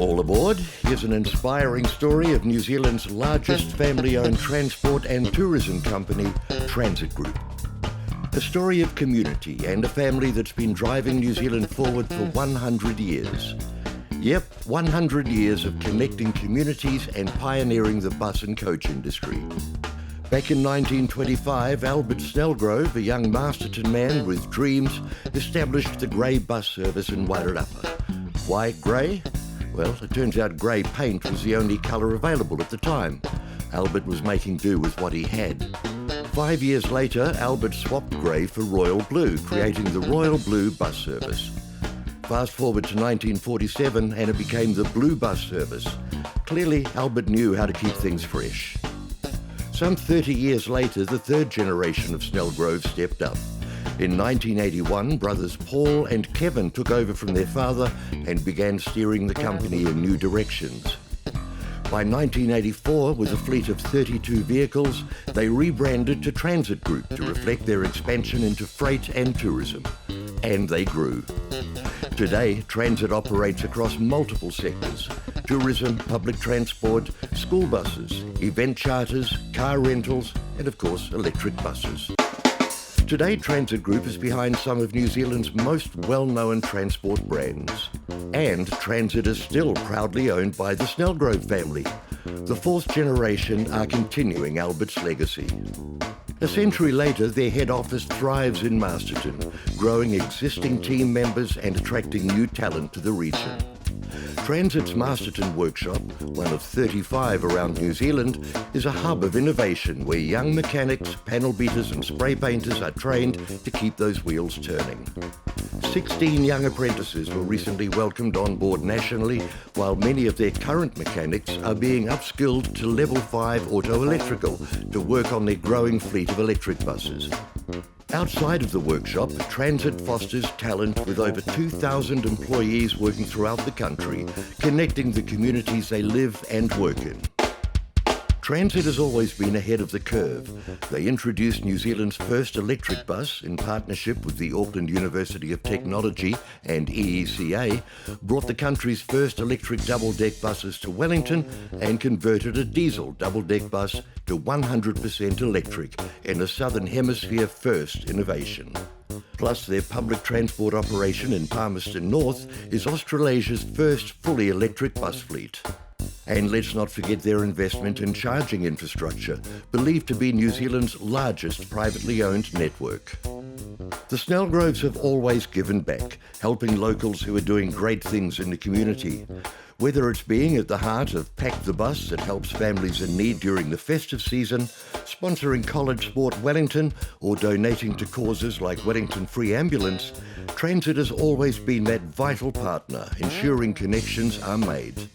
All aboard, here's an inspiring story of New Zealand's largest family-owned transport and tourism company, TRANZIT Group. A story of community and a family that's been driving New Zealand forward for 100 years. Yep, 100 years of connecting communities and pioneering the bus and coach industry. Back in 1925, Albert Snellgrove, a young Masterton man with dreams, established the grey bus service in Wairarapa. Why grey? Well, it turns out grey paint was the only colour available at the time. Albert was making do with what he had. 5 years later, Albert swapped grey for royal blue, creating the Royal Blue bus service. Fast forward to 1947 and it became the Blue bus service. Clearly, Albert knew how to keep things fresh. Some 30 years later, the third generation of Snellgrove stepped up. In 1981, brothers Paul and Kevin took over from their father and began steering the company in new directions. By 1984, with a fleet of 32 vehicles, they rebranded to TRANZIT Group to reflect their expansion into freight and tourism. And they grew. Today, TRANZIT operates across multiple sectors: tourism, public transport, school buses, event charters, car rentals, and of course, electric buses. Today, TRANZIT Group is behind some of New Zealand's most well-known transport brands. And TRANZIT is still proudly owned by the Snellgrove family. The fourth generation are continuing Albert's legacy. A century later, their head office thrives in Masterton, growing existing team members and attracting new talent to the region. TRANZIT's Masterton workshop, one of 35 around New Zealand, is a hub of innovation where young mechanics, panel beaters and spray painters are trained to keep those wheels turning. 16 young apprentices were recently welcomed on board nationally, while many of their current mechanics are being upskilled to Level 5 Auto Electrical to work on their growing fleet of electric buses. Outside of the workshop, TRANZIT fosters talent with over 2,000 employees working throughout the country, connecting the communities they live and work in. TRANZIT has always been ahead of the curve. They introduced New Zealand's first electric bus in partnership with the Auckland University of Technology and EECA, brought the country's first electric double-deck buses to Wellington and converted a diesel double-deck bus to 100% electric in a Southern Hemisphere first innovation. Plus, their public transport operation in Palmerston North is Australasia's first fully electric bus fleet. And let's not forget their investment in charging infrastructure, believed to be New Zealand's largest privately owned network. The Snellgroves have always given back, helping locals who are doing great things in the community. Whether it's being at the heart of Pack the Bus that helps families in need during the festive season, sponsoring college sport Wellington, or donating to causes like Wellington Free Ambulance, TRANZIT has always been that vital partner, ensuring connections are made.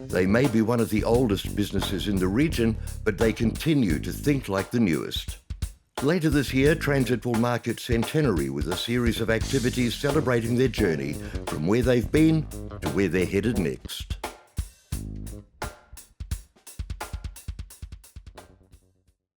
They may be one of the oldest businesses in the region, but they continue to think like the newest. Later this year, TRANZIT will mark its centenary with a series of activities celebrating their journey from where they've been to where they're headed next.